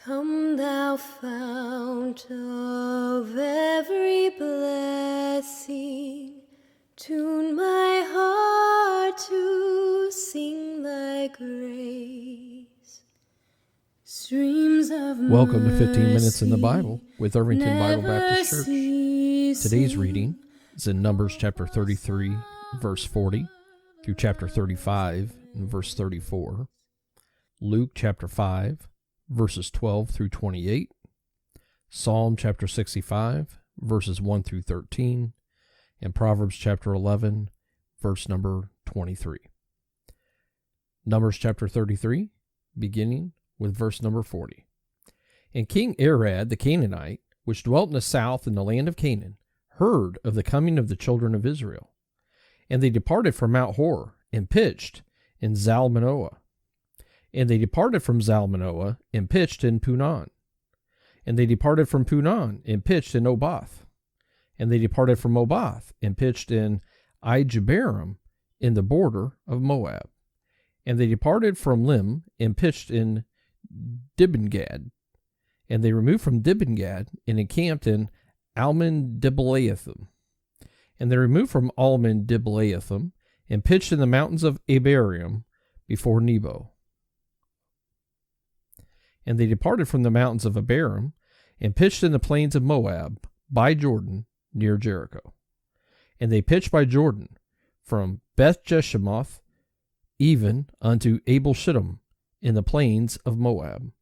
Come thou fount of every blessing, tune my heart to sing thy grace. Streams of Welcome to 15 Minutes in the mercy Bible with Irvington Bible never Baptist Church. Today's reading is in Numbers chapter 33, verse 40, through chapter 35, and verse 34, Luke chapter 5, verses 12 through 28, Psalm chapter 65, verses 1 through 13, and Proverbs chapter 11, verse number 23. Numbers chapter 33, beginning with verse number 40. And King Arad the Canaanite, which dwelt in the south in the land of Canaan, heard of the coming of the children of Israel. And they departed from Mount Hor, and pitched in Zalmanoah. And they departed from Zalmanoah, and pitched in Punon. And they departed from Punon, and pitched in Oboth. And they departed from Oboth, and pitched in Ijeberam, in the border of Moab. And they departed from Lim, and pitched in Dibengad. And they removed from Dibengad, and encamped in Almon-Diblathim. And they removed from Almon-Diblathim, and pitched in the mountains of Abarim, before Nebo. And they departed from the mountains of Abarim, and pitched in the plains of Moab, by Jordan, near Jericho. And they pitched by Jordan, from Beth-Jeshemoth, even unto Abel-Shittim, in the plains of Moab.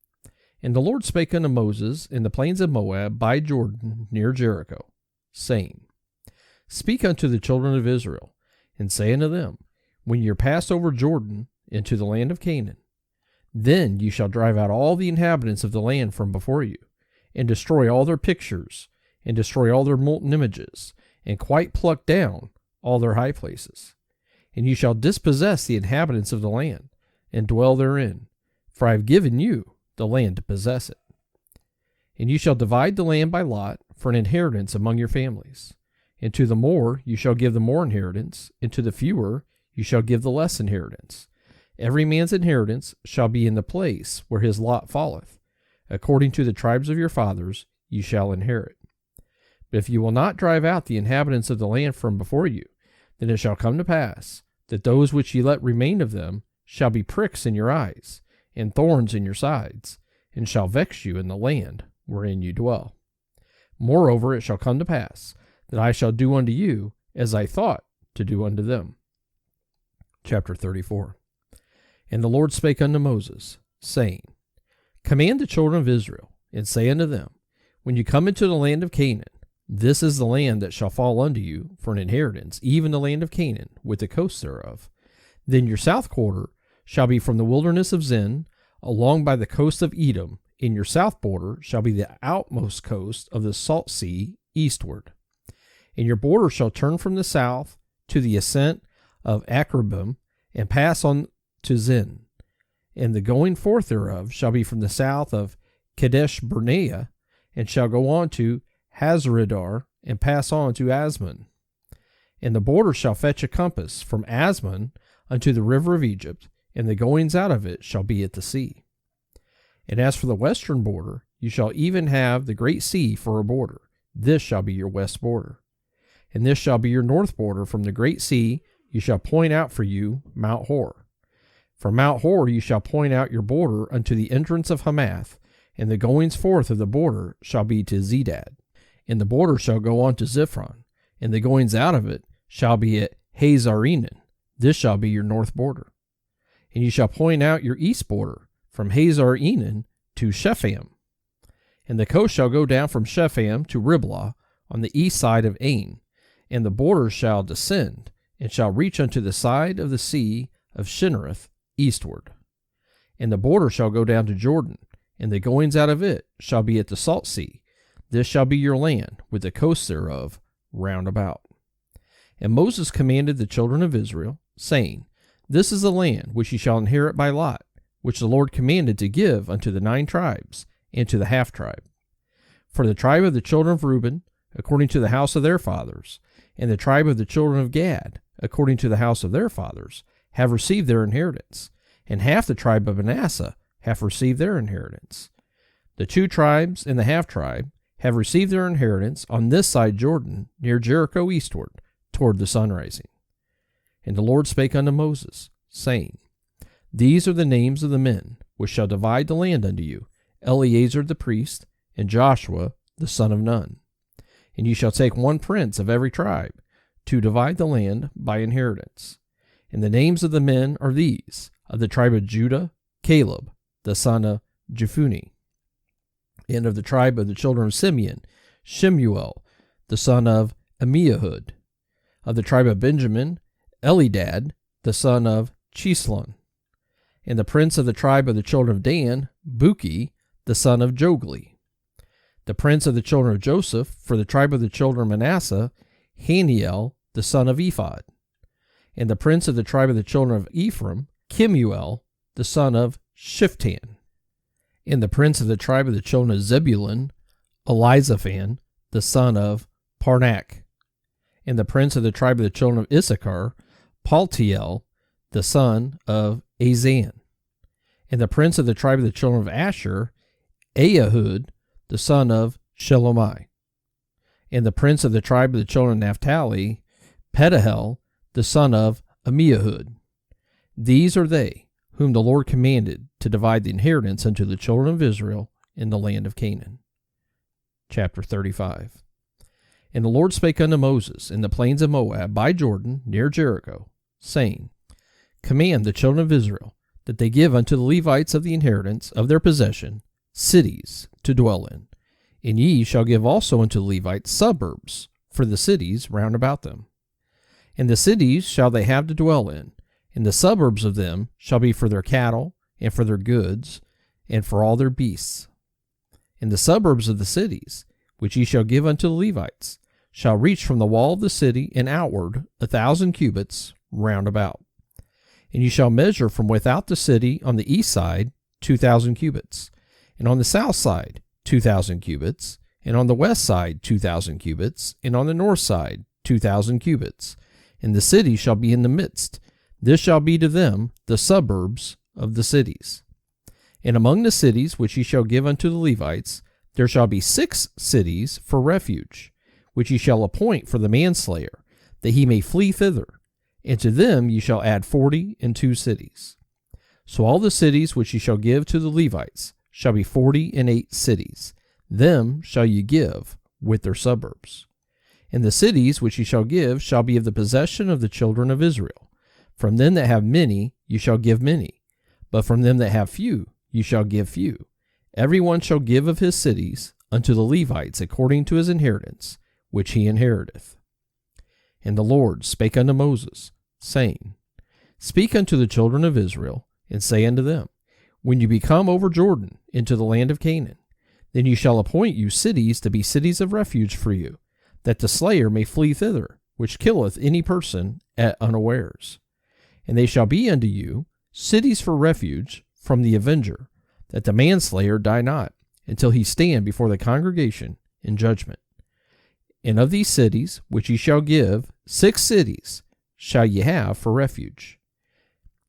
And the Lord spake unto Moses in the plains of Moab, by Jordan, near Jericho, saying, Speak unto the children of Israel, and say unto them, When ye are passed over Jordan into the land of Canaan, then ye shall drive out all the inhabitants of the land from before you, and destroy all their pictures, and destroy all their molten images, and quite pluck down all their high places. And ye shall dispossess the inhabitants of the land, and dwell therein, for I have given you the land to possess it. And you shall divide the land by lot for an inheritance among your families. And to the more you shall give the more inheritance, and to the fewer you shall give the less inheritance. Every man's inheritance shall be in the place where his lot falleth. According to the tribes of your fathers you shall inherit. But if you will not drive out the inhabitants of the land from before you, then it shall come to pass that those which ye let remain of them shall be pricks in your eyes, and thorns in your sides, and shall vex you in the land wherein you dwell. Moreover, it shall come to pass that I shall do unto you as I thought to do unto them. Chapter 34. And the Lord spake unto Moses, saying, Command the children of Israel, and say unto them, When you come into the land of Canaan, this is the land that shall fall unto you for an inheritance, even the land of Canaan, with the coasts thereof. Then your south quarter shall be from the wilderness of Zin, along by the coast of Edom, and your south border shall be the outmost coast of the salt sea eastward. And your border shall turn from the south to the ascent of Akrabim, and pass on to Zin. And the going forth thereof shall be from the south of Kadesh Barnea, and shall go on to Hazredar, and pass on to Asmon. And the border shall fetch a compass from Asmon unto the river of Egypt, and the goings out of it shall be at the sea. And as for the western border, you shall even have the great sea for a border. This shall be your west border. And this shall be your north border. From the great sea you shall point out for you Mount Hor. From Mount Hor you shall point out your border unto the entrance of Hamath, and the goings forth of the border shall be to Zedad. And the border shall go on to Ziphron, and the goings out of it shall be at Hazar-Enan. This shall be your north border. And you shall point out your east border, from Hazar-Enan to Shepham. And the coast shall go down from Shepham to Riblah on the east side of Ain, and the border shall descend, and shall reach unto the side of the sea of Shinnereth eastward. And the border shall go down to Jordan, and the goings out of it shall be at the salt sea. This shall be your land, with the coasts thereof round about. And Moses commanded the children of Israel, saying, This is the land which ye shall inherit by lot, which the Lord commanded to give unto the 9 tribes, and to the half tribe. For the tribe of the children of Reuben, according to the house of their fathers, and the tribe of the children of Gad, according to the house of their fathers, have received their inheritance, and half the tribe of Manasseh hath received their inheritance. The 2 tribes and the half-tribe have received their inheritance on this side Jordan, near Jericho eastward, toward the sunrising. And the Lord spake unto Moses, saying, These are the names of the men which shall divide the land unto you, Eleazar the priest, and Joshua the son of Nun. And ye shall take 1 prince of every tribe, to divide the land by inheritance. And the names of the men are these: of the tribe of Judah, Caleb the son of Jephunneh. And of the tribe of the children of Simeon, Shemuel the son of Ammihud. Of the tribe of Benjamin, Elidad the son of Chislon. And the prince of the tribe of the children of Dan, Buki the son of Jogli. The prince of the children of Joseph, for the tribe of the children of Manasseh, Haniel the son of Ephod. And the prince of the tribe of the children of Ephraim, Kemuel the son of Shiftan. And the prince of the tribe of the children of Zebulun, Elizaphan the son of Parnak. And the prince of the tribe of the children of Issachar, Paltiel the son of Azan. And the prince of the tribe of the children of Asher, Ahihud the son of Shelomai. And the prince of the tribe of the children of Naphtali, Pedahel the son of Ammihud. These are they whom the Lord commanded to divide the inheritance unto the children of Israel in the land of Canaan. Chapter 35. And the Lord spake unto Moses in the plains of Moab by Jordan near Jericho, saying, Command the children of Israel that they give unto the Levites of the inheritance of their possession cities to dwell in. And ye shall give also unto the Levites suburbs for the cities round about them. And the cities shall they have to dwell in, and the suburbs of them shall be for their cattle, and for their goods, and for all their beasts. And the suburbs of the cities, which ye shall give unto the Levites, shall reach from the wall of the city and outward 1,000 cubits round about. And ye shall measure from without the city on the east side 2,000 cubits, and on the south side 2,000 cubits, and on the west side 2,000 cubits, and on the north side 2,000 cubits. And the city shall be in the midst. This shall be to them the suburbs of the cities. And among the cities which ye shall give unto the Levites, there shall be 6 cities for refuge, which ye shall appoint for the manslayer, that he may flee thither. And to them ye shall add 42 cities. So all the cities which ye shall give to the Levites shall be 48 cities. Them shall ye give with their suburbs. And the cities which ye shall give shall be of the possession of the children of Israel. From them that have many ye shall give many, but from them that have few ye shall give few. Every one shall give of his cities unto the Levites according to his inheritance, which he inheriteth. And the Lord spake unto Moses, saying, Speak unto the children of Israel, and say unto them, When you become over Jordan into the land of Canaan, then you shall appoint you cities to be cities of refuge for you, that the slayer may flee thither, which killeth any person at unawares. And they shall be unto you cities for refuge from the avenger, that the manslayer die not, until he stand before the congregation in judgment. And of these cities which ye shall give, 6 cities shall ye have for refuge.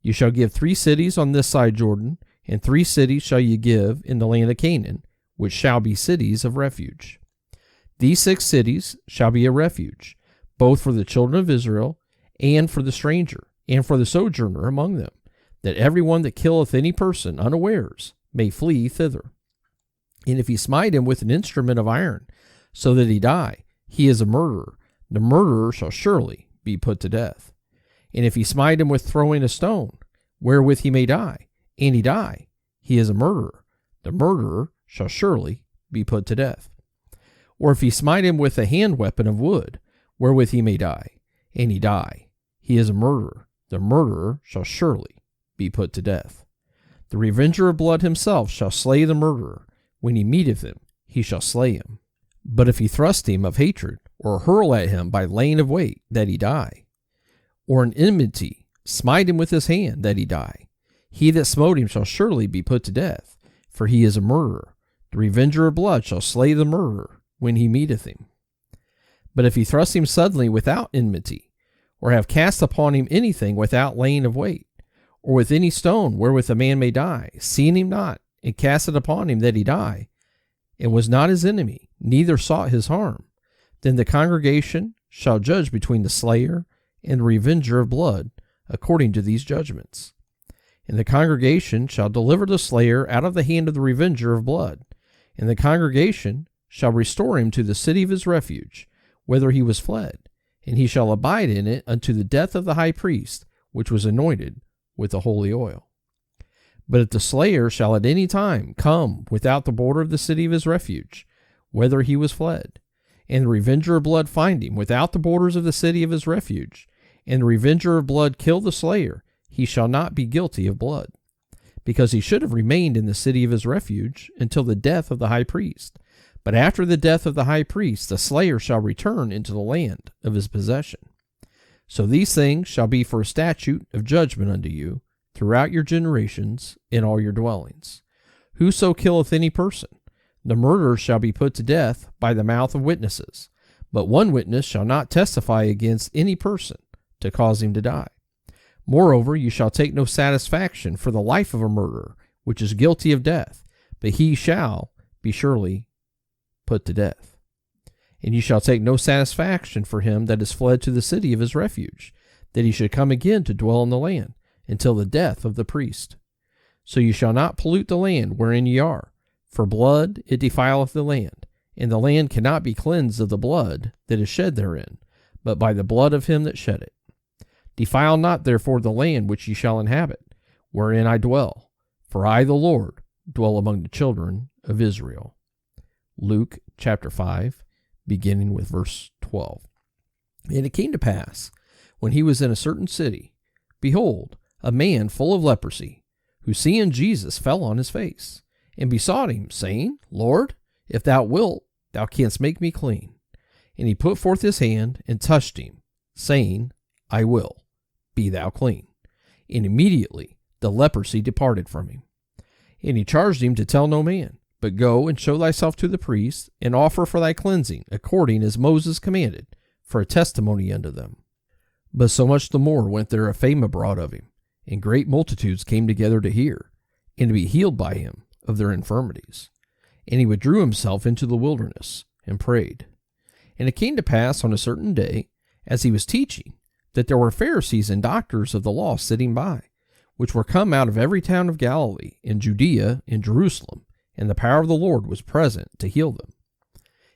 You shall give 3 cities on this side Jordan, and 3 cities shall ye give in the land of Canaan, which shall be cities of refuge. These 6 cities shall be a refuge, both for the children of Israel, and for the stranger, and for the sojourner among them, that every one that killeth any person unawares may flee thither. And if he smite him with an instrument of iron, so that he die, he is a murderer. The murderer shall surely be put to death. And if he smite him with throwing a stone, wherewith he may die, and he die, he is a murderer. The murderer shall surely be put to death. Or if he smite him with a hand weapon of wood, wherewith he may die, and he die, he is a murderer. The murderer shall surely be put to death. The revenger of blood himself shall slay the murderer. When he meeteth him, he shall slay him. But if he thrust him of hatred, or hurl at him by laying of weight, that he die, or an enmity, smite him with his hand, that he die, he that smote him shall surely be put to death, for he is a murderer. The revenger of blood shall slay the murderer when he meeteth him. But if he thrust him suddenly without enmity, or have cast upon him anything without laying of weight, or with any stone wherewith a man may die, seeing him not, and cast it upon him that he die, and was not his enemy, neither sought his harm, then the congregation shall judge between the slayer and the revenger of blood, according to these judgments. And the congregation shall deliver the slayer out of the hand of the revenger of blood, and the congregation shall restore him to the city of his refuge, whither he was fled, and he shall abide in it unto the death of the high priest, which was anointed with the holy oil. But if the slayer shall at any time come without the border of the city of his refuge, whither he was fled, and the revenger of blood find him without the borders of the city of his refuge, and the revenger of blood kill the slayer, he shall not be guilty of blood, because he should have remained in the city of his refuge until the death of the high priest. But after the death of the high priest, the slayer shall return into the land of his possession. So these things shall be for a statute of judgment unto you throughout your generations in all your dwellings. Whoso killeth any person, the murderer shall be put to death by the mouth of witnesses. But one witness shall not testify against any person to cause him to die. Moreover, you shall take no satisfaction for the life of a murderer, which is guilty of death, but he shall be surely put to death. And you shall take no satisfaction for him that is fled to the city of his refuge, that he should come again to dwell in the land, until the death of the priest. So you shall not pollute the land wherein ye are, for blood it defileth the land, and the land cannot be cleansed of the blood that is shed therein, but by the blood of him that shed it. Defile not therefore the land which ye shall inhabit, wherein I dwell, for I, the Lord, dwell among the children of Israel. Luke chapter 5, beginning with verse 12. And it came to pass, when he was in a certain city, behold, a man full of leprosy, who seeing Jesus fell on his face, and besought him, saying, Lord, if thou wilt, thou canst make me clean. And he put forth his hand and touched him, saying, I will, be thou clean. And immediately the leprosy departed from him. And he charged him to tell no man, but go and show thyself to the priest, and offer for thy cleansing, according as Moses commanded, for a testimony unto them. But so much the more went there a fame abroad of him, and great multitudes came together to hear, and to be healed by him of their infirmities. And he withdrew himself into the wilderness, and prayed. And it came to pass on a certain day, as he was teaching, that there were Pharisees and doctors of the law sitting by, which were come out of every town of Galilee, and Judea, and Jerusalem, and the power of the Lord was present to heal them.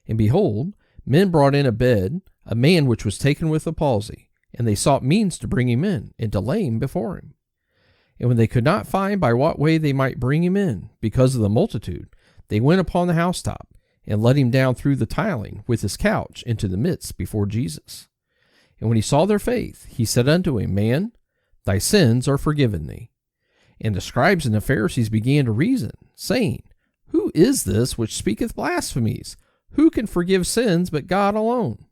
And behold, men brought in a man which was taken with the palsy, and they sought means to bring him in, and to lay him before him. And when they could not find by what way they might bring him in, because of the multitude, they went upon the housetop, and let him down through the tiling with his couch into the midst before Jesus. And when he saw their faith, he said unto him, Man, thy sins are forgiven thee. And the scribes and the Pharisees began to reason, saying, Who is this which speaketh blasphemies? Who can forgive sins but God alone?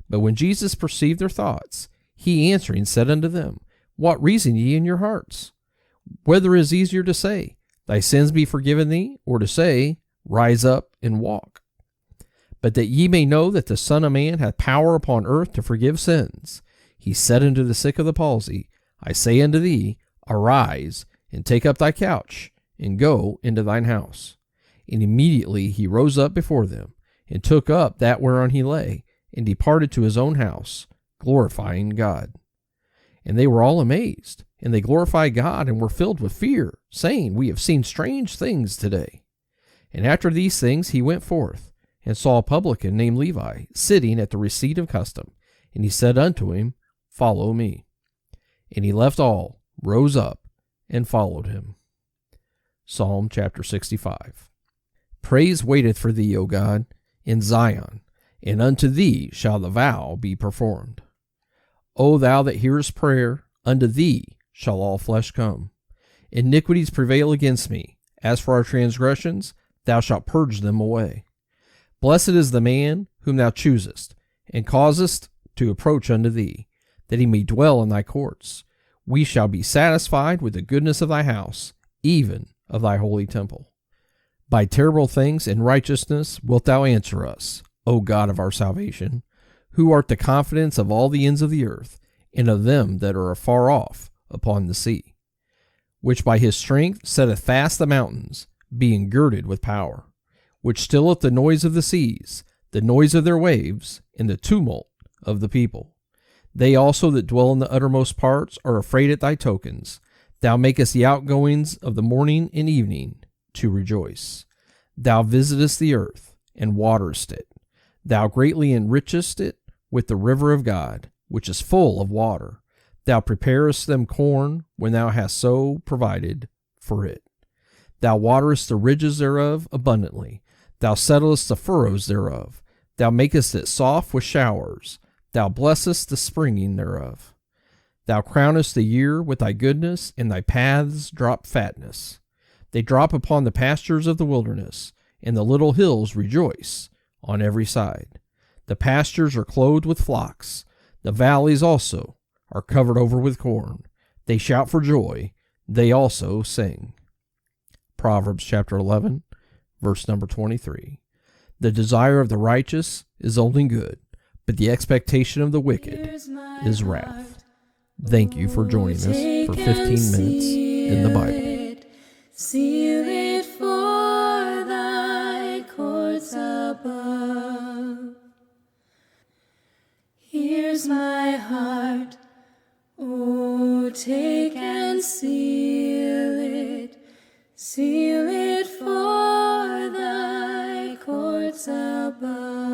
But when Jesus perceived their thoughts, he answering said unto them, What reason ye in your hearts? Whether is easier to say, Thy sins be forgiven thee, or to say, Rise up and walk? But that ye may know that the Son of Man hath power upon earth to forgive sins, he said unto the sick of the palsy, I say unto thee, Arise, and take up thy couch, and go into thine house. And immediately he rose up before them, and took up that whereon he lay, and departed to his own house, glorifying God. And they were all amazed, and they glorified God, and were filled with fear, saying, We have seen strange things today. And after these things he went forth, and saw a publican named Levi sitting at the receipt of custom. And he said unto him, Follow me. And he left all, rose up, and followed him. Psalm chapter 65. Praise waiteth for thee, O God, in Zion, and unto thee shall the vow be performed. O thou that hearest prayer, unto thee shall all flesh come. Iniquities prevail against me. As for our transgressions, thou shalt purge them away. Blessed is the man whom thou choosest, and causest to approach unto thee, that he may dwell in thy courts. We shall be satisfied with the goodness of thy house, even of thy holy temple. By terrible things and righteousness wilt thou answer us, O God of our salvation, who art the confidence of all the ends of the earth, and of them that are afar off upon the sea, which by his strength setteth fast the mountains, being girded with power, which stilleth the noise of the seas, the noise of their waves, and the tumult of the people. They also that dwell in the uttermost parts are afraid at thy tokens. Thou makest the outgoings of the morning and evening to rejoice. Thou visitest the earth, and waterest it. Thou greatly enrichest it with the river of God, which is full of water. Thou preparest them corn when thou hast so provided for it. Thou waterest the ridges thereof abundantly. Thou settlest the furrows thereof. Thou makest it soft with showers. Thou blessest the springing thereof. Thou crownest the year with thy goodness, and thy paths drop fatness. They drop upon the pastures of the wilderness, and the little hills rejoice on every side. The pastures are clothed with flocks. The valleys also are covered over with corn. They shout for joy. They also sing. Proverbs chapter 11, verse number 23. The desire of the righteous is only good, but the expectation of the wicked is wrath. Thank you for joining us for 15 minutes in the Bible. Seal it for thy courts above. Here's my heart, oh, take and seal it. Seal it for thy courts above.